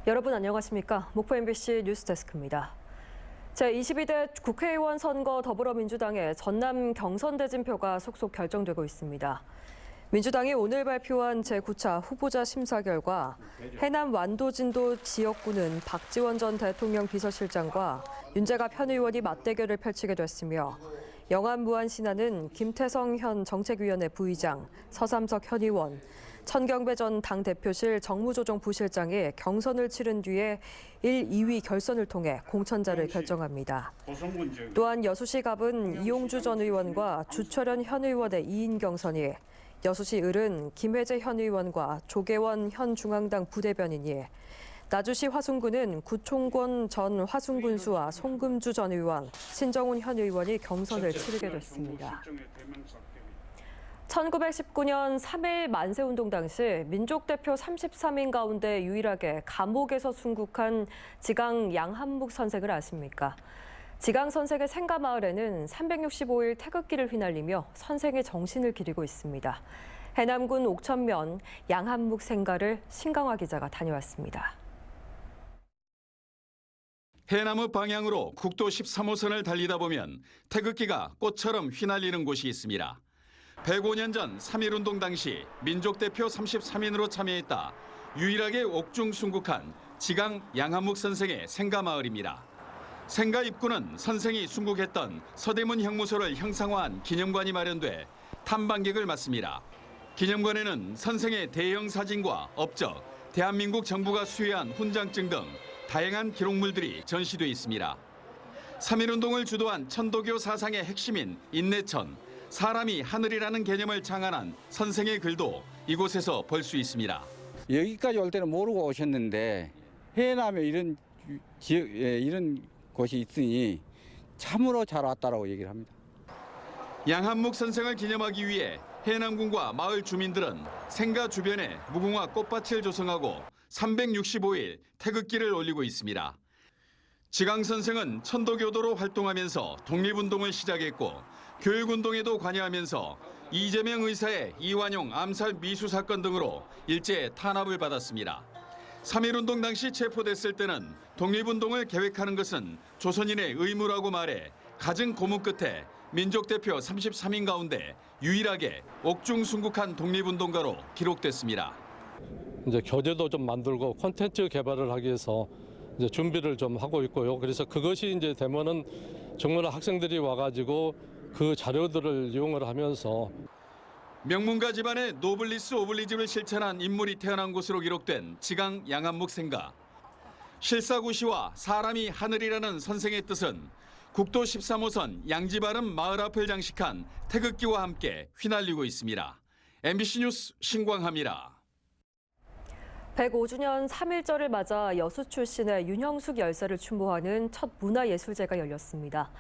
여러분 안녕하십니까? 목포 MBC 뉴스데스크입니다. 제22대 국회의원 선거 더불어민주당의 전남 경선 대진표가 속속 결정되고 있습니다. 민주당이 오늘 발표한 제9차 후보자 심사 결과 해남 완도진도 지역구는 박지원 전 대통령 비서실장과 윤재갑 현 의원이 맞대결을 펼치게 됐으며 영암 무안신안은 김태성 현 정책위원회 부의장, 서삼석 현 의원, 천경배 전 당대표실 정무조정 부실장이 경선을 치른 뒤에 1, 2위 결선을 통해 공천자를 결정합니다. 또한 여수시 갑은 이용주 전 의원과 주철현 현 의원의 2인 경선이, 여수시 을은 김혜재 현 의원과 조계원 현 중앙당 부대변인이, 나주시 화순군은 구총권 전 화순군수와 송금주 전 의원, 신정훈 현 의원이 경선을 치르게 됐습니다. 1919년 3.1 만세운동 당시 민족 대표 33인 가운데 유일하게 감옥에서 순국한 지강 양한묵 선생을 아십니까? 지강 선생의 생가마을에는 365일 태극기를 휘날리며 선생의 정신을 기리고 있습니다. 해남군 옥천면 양한묵 생가를 신강화 기자가 다녀왔습니다. 해남의 방향으로 국도 13호선을 달리다 보면 태극기가 꽃처럼 휘날리는 곳이 있습니다. 105년 전 3.1운동 당시 민족대표 33인으로 참여했다 유일하게 옥중 순국한 지강 양한묵 선생의 생가마을입니다. 생가 입구는 선생이 순국했던 서대문 형무소를 형상화한 기념관이 마련돼 탐방객을 맞습니다. 기념관에는 선생의 대형 사진과 업적, 대한민국 정부가 수여한 훈장증 등 다양한 기록물들이 전시돼 있습니다. 3.1운동을 주도한 천도교 사상의 핵심인 인내천, 사람이 하늘이라는 개념을 창안한 선생의 글도 이곳에서 볼 수 있습니다. 여기까지 올 때는 모르고 오셨는데 해남에 이런 지역, 이런 곳이 있으니 참으로 잘 왔다라고 얘기를 합니다. 양한묵 선생을 기념하기 위해 해남군과 마을 주민들은 생가 주변에 무궁화 꽃밭을 조성하고 365일 태극기를 올리고 있습니다. 지강 선생은 천도교도로 활동하면서 독립운동을 시작했고 교육운동에도 관여하면서 이재명 의사의 이완용 암살 미수 사건 등으로 일제 탄압을 받았습니다. 3.1운동 당시 체포됐을 때는 독립운동을 계획하는 것은 조선인의 의무라고 말해 갖은 고문 끝에 민족대표 33인 가운데 유일하게 옥중 순국한 독립운동가로 기록됐습니다. 이제 교재도 좀 만들고 콘텐츠 개발을 하기 위해서 이제 준비를 좀 하고 있고요. 그래서 그것이 이제 되면은 정말 학생들이 와가지고 그 자료들을 이용을 하면서 명문가 집안의 노블리스 오블리즘을 실천한 인물이 태어난 곳으로 기록된 지강 양한묵 생가. 실사구시와 사람이 하늘이라는 선생의 뜻은 국도 13호선 양지바름 마을 앞을 장식한 태극기와 함께 휘날리고 있습니다. MBC 뉴스 신광하입니다. 105주년 3.1절을 맞아 여수 출신의 윤형숙 열사를 추모하는 첫 문화예술제가 열렸습니다.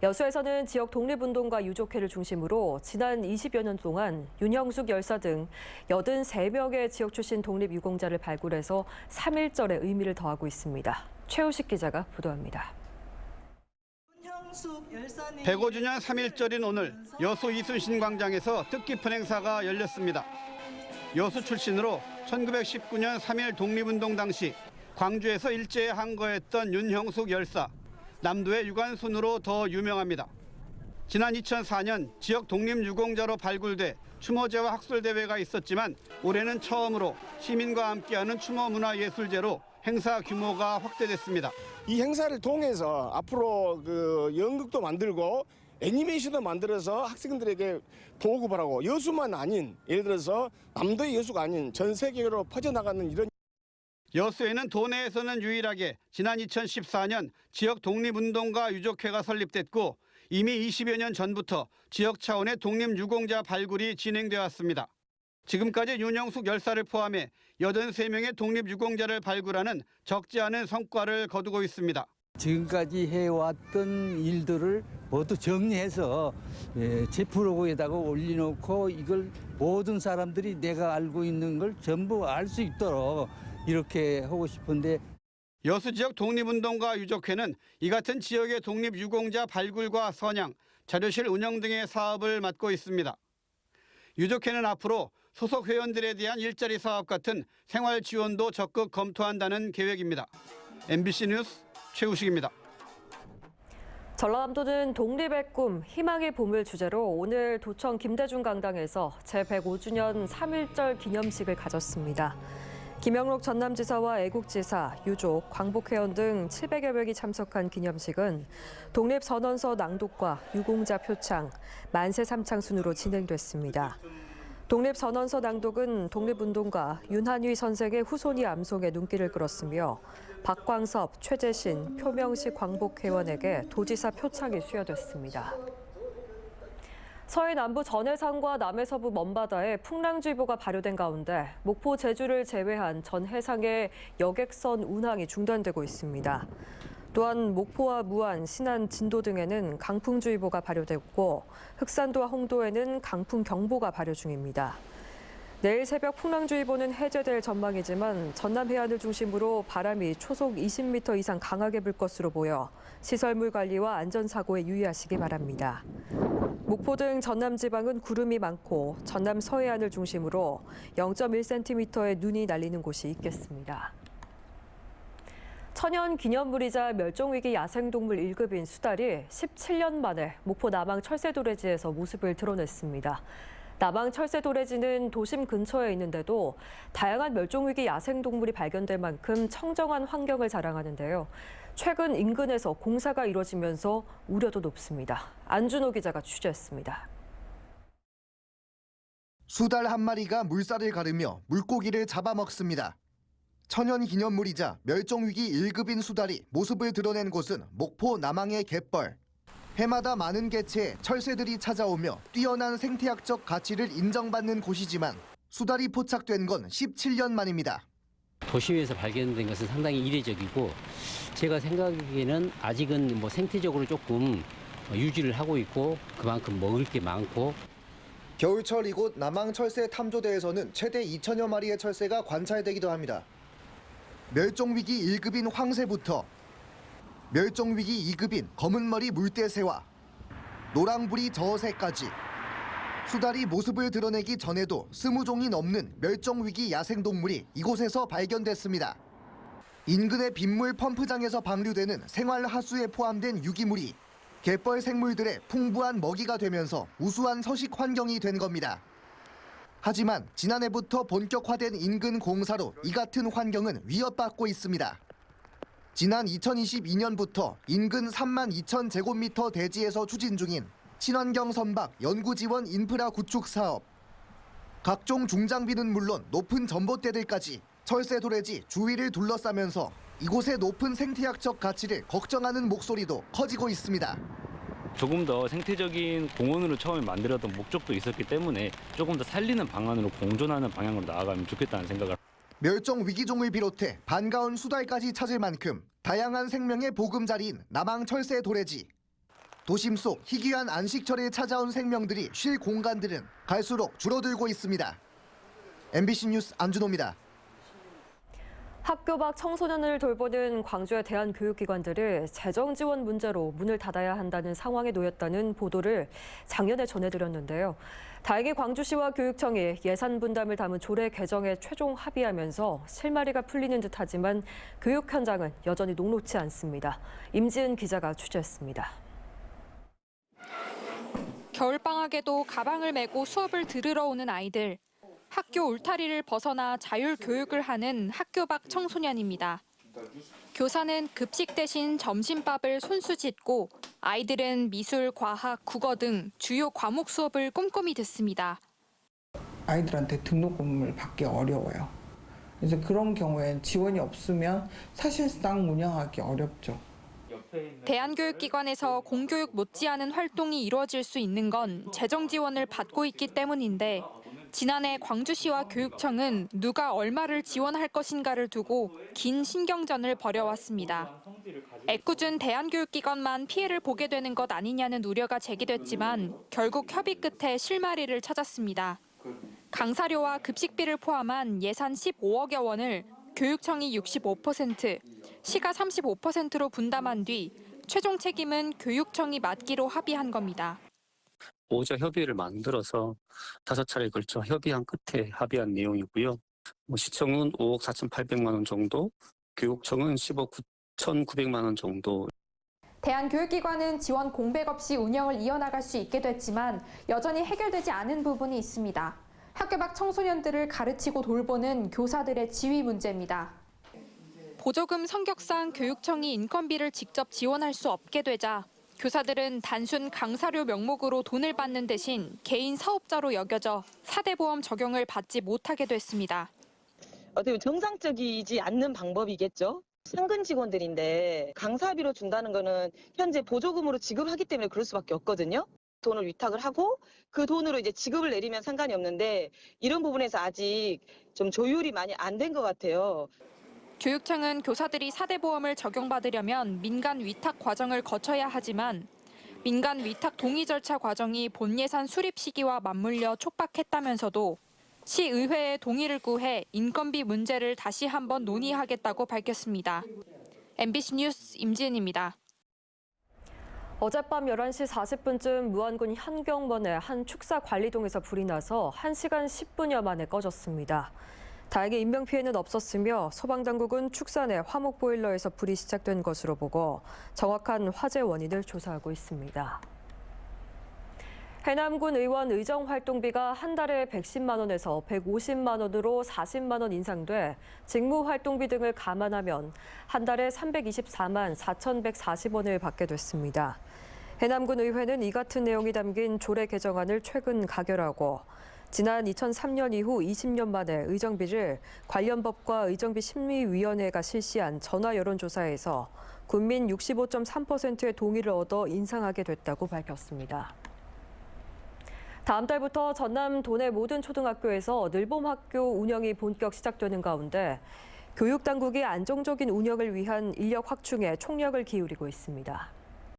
여수에서는 지역 독립운동가 유족회를 중심으로 지난 20여 년 동안 윤형숙 열사 등 83명의 지역 출신 독립유공자를 발굴해서 3.1절의 의미를 더하고 있습니다. 최우식 기자가 보도합니다. 105주년 3.1절인 오늘 여수 이순신 광장에서 뜻깊은 행사가 열렸습니다. 여수 출신으로 1919년 3.1 독립운동 당시 광주에서 일제에 항거했던 윤형숙 열사. 남도의 유관순으로 더 유명합니다. 지난 2004년 지역 독립유공자로 발굴돼 추모제와 학술대회가 있었지만 올해는 처음으로 시민과 함께하는 추모문화예술제로 행사 규모가 확대됐습니다. 이 행사를 통해서 앞으로 연극도 만들고 애니메이션도 만들어서 학생들에게 보급을 하고 여수만 아닌 예를 들어서 남도의 여수가 아닌 전 세계로 퍼져나가는 이런 여수에는 도내에서는 유일하게 지난 2014년 지역 독립운동가 유족회가 설립됐고 이미 20여 년 전부터 지역 차원의 독립유공자 발굴이 진행되어 왔습니다. 지금까지 윤형숙 열사를 포함해 83명의 독립유공자를 발굴하는 적지 않은 성과를 거두고 있습니다. 지금까지 해왔던 일들을 모두 정리해서 제 블로그에다가 올려놓고 이걸 모든 사람들이 내가 알고 있는 걸 전부 알 수 있도록 이렇게 하고 싶은데 여수 지역 독립운동가 유족회는 이 같은 지역의 독립유공자 발굴과 선양, 자료실 운영 등의 사업을 맡고 있습니다. 유족회는 앞으로 소속 회원들에 대한 일자리 사업 같은 생활 지원도 적극 검토한다는 계획입니다. MBC 뉴스 최우식입니다. 전라남도는 독립의 꿈, 희망의 봄을 주제로 오늘 도청 김대중 강당에서 제105주년 3.1절 기념식을 가졌습니다. 김영록 전남지사와 애국지사, 유족, 광복회원 등 700여 명이 참석한 기념식은 독립선언서 낭독과 유공자 표창, 만세 삼창 순으로 진행됐습니다. 독립선언서 낭독은 독립운동가 윤한위 선생의 후손이 암송에 눈길을 끌었으며 박광섭, 최재신, 표명식 광복회원에게 도지사 표창이 수여됐습니다. 서해 남부 전해상과 남해서부 먼바다에 풍랑주의보가 발효된 가운데 목포, 제주를 제외한 전 해상의 여객선 운항이 중단되고 있습니다. 또한 목포와 무안, 신안, 진도 등에는 강풍주의보가 발효됐고 흑산도와 홍도에는 강풍경보가 발효 중입니다. 내일 새벽 풍랑주의보는 해제될 전망이지만 전남 해안을 중심으로 바람이 초속 20m 이상 강하게 불 것으로 보여 시설물 관리와 안전사고에 유의하시기 바랍니다. 목포 등 전남 지방은 구름이 많고 전남 서해안을 중심으로 0.1cm의 눈이 날리는 곳이 있겠습니다. 천연 기념물이자 멸종위기 야생동물 1급인 수달이 17년 만에 목포 남항 철새도래지에서 모습을 드러냈습니다. 남항 철새도래지는 도심 근처에 있는데도 다양한 멸종위기 야생동물이 발견될 만큼 청정한 환경을 자랑하는데요. 최근 인근에서 공사가 이뤄지면서 우려도 높습니다. 안준호 기자가 취재했습니다. 수달 한 마리가 물살을 가르며 물고기를 잡아먹습니다. 천연 기념물이자 멸종위기 1급인 수달이 모습을 드러낸 곳은 목포 남항의 갯벌. 해마다 많은 개체의 철새들이 찾아오며 뛰어난 생태학적 가치를 인정받는 곳이지만 수달이 포착된 건 17년 만입니다. 도심에서 발견된 것은 상당히 이례적이고 제가 생각하기에는 아직은 생태적으로 조금 유지를 하고 있고 그만큼 먹을 게 많고 겨울철 이곳 남항 철새 탐조대에서는 최대 2천여 마리의 철새가 관찰되기도 합니다. 멸종위기 1급인 황새부터 멸종위기 2급인 검은머리 물대새와 노랑부리 저어새까지 수달이 모습을 드러내기 전에도 20종이 넘는 멸종위기 야생동물이 이곳에서 발견됐습니다. 인근의 빗물 펌프장에서 방류되는 생활하수에 포함된 유기물이 갯벌 생물들의 풍부한 먹이가 되면서 우수한 서식 환경이 된 겁니다. 하지만 지난해부터 본격화된 인근 공사로 이 같은 환경은 위협받고 있습니다. 지난 2022년부터 인근 3만 2천 제곱미터 대지에서 추진 중인 친환경 선박 연구지원 인프라 구축 사업. 각종 중장비는 물론 높은 전봇대들까지 철새도래지 주위를 둘러싸면서 이곳의 높은 생태학적 가치를 걱정하는 목소리도 커지고 있습니다. 조금 더 생태적인 공원으로 처음에 만들었던 목적도 있었기 때문에 조금 더 살리는 방안으로 공존하는 방향으로 나아가면 좋겠다는 생각을. 멸종 위기종을 비롯해 반가운 수달까지 찾을 만큼 다양한 생명의 보금자리인 남항 철새 도래지. 도심 속 희귀한 안식처를 찾아온 생명들이 쉴 공간들은 갈수록 줄어들고 있습니다. MBC 뉴스 안준호입니다. 학교 밖 청소년을 돌보는 광주의 대한교육기관들이 재정 지원 문제로 문을 닫아야 한다는 상황에 놓였다는 보도를 작년에 전해드렸는데요. 다행히 광주시와 교육청이 예산 분담을 담은 조례 개정에 최종 합의하면서 실마리가 풀리는 듯하지만 교육 현장은 여전히 녹록지 않습니다. 임지은 기자가 취재했습니다. 겨울방학에도 가방을 메고 수업을 들으러 오는 아이들. 학교 울타리를 벗어나 자율교육을 하는 학교 밖 청소년입니다. 교사는 급식 대신 점심밥을 손수 짓고 아이들은 미술, 과학, 국어 등 주요 과목 수업을 꼼꼼히 듣습니다. 아이들한테 등록금을 받기 어려워요. 그래서 그런 경우엔 지원이 없으면 사실상 운영하기 어렵죠. 대한교육기관에서 공교육 못지않은 활동이 이루어질 수 있는 건 재정 지원을 받고 있기 때문인데 지난해 광주시와 교육청은 누가 얼마를 지원할 것인가를 두고 긴 신경전을 벌여왔습니다. 애꿎은 대한교육기관만 피해를 보게 되는 것 아니냐는 우려가 제기됐지만 결국 협의 끝에 실마리를 찾았습니다. 강사료와 급식비를 포함한 예산 15억여 원을 교육청이 65%, 시가 35%로 분담한 뒤 최종 책임은 교육청이 맡기로 합의한 겁니다. 보호자 협의회를 만들어서 5차례에 걸쳐 협의한 끝에 합의한 내용이고요. 시청은 5억 4,800만 원 정도, 교육청은 10억 9,900만 원 정도. 대한교육기관은 지원 공백 없이 운영을 이어나갈 수 있게 됐지만 여전히 해결되지 않은 부분이 있습니다. 학교 밖 청소년들을 가르치고 돌보는 교사들의 지위 문제입니다. 보조금 성격상 교육청이 인건비를 직접 지원할 수 없게 되자 교사들은 단순 강사료 명목으로 돈을 받는 대신 개인 사업자로 여겨져 4대 보험 적용을 받지 못하게 됐습니다. 어떻게 보면 정상적이지 않는 방법이겠죠. 상근 직원들인데 강사비로 준다는 거는 현재 보조금으로 지급하기 때문에 그럴 수밖에 없거든요. 돈을 위탁을 하고 그 돈으로 이제 지급을 내리면 상관이 없는데 이런 부분에서 아직 좀 조율이 많이 안 된 것 같아요. 교육청은 교사들이 4대 보험을 적용받으려면 민간 위탁 과정을 거쳐야 하지만 민간 위탁 동의 절차 과정이 본 예산 수립 시기와 맞물려 촉박했다면서도 시의회에 동의를 구해 인건비 문제를 다시 한번 논의하겠다고 밝혔습니다. MBC 뉴스 임지은입니다. 어젯밤 11시 40분쯤 무안군 현경원의 한 축사 관리동에서 불이 나서 1시간 10분여 만에 꺼졌습니다. 다행히 인명피해는 없었으며 소방당국은 축사 내 화목 보일러에서 불이 시작된 것으로 보고 정확한 화재 원인을 조사하고 있습니다. 해남군 의원 의정활동비가 한 달에 110만 원에서 150만 원으로 40만 원 인상돼 직무활동비 등을 감안하면 한 달에 324만 4,140원을 받게 됐습니다. 해남군 의회는 이 같은 내용이 담긴 조례 개정안을 최근 가결하고 지난 2003년 이후 20년 만에 의정비를 관련 법과 의정비 심의위원회가 실시한 전화 여론조사에서 국민 65.3%의 동의를 얻어 인상하게 됐다고 밝혔습니다. 다음 달부터 전남 도내 모든 초등학교에서 늘봄학교 운영이 본격 시작되는 가운데 교육당국이 안정적인 운영을 위한 인력 확충에 총력을 기울이고 있습니다.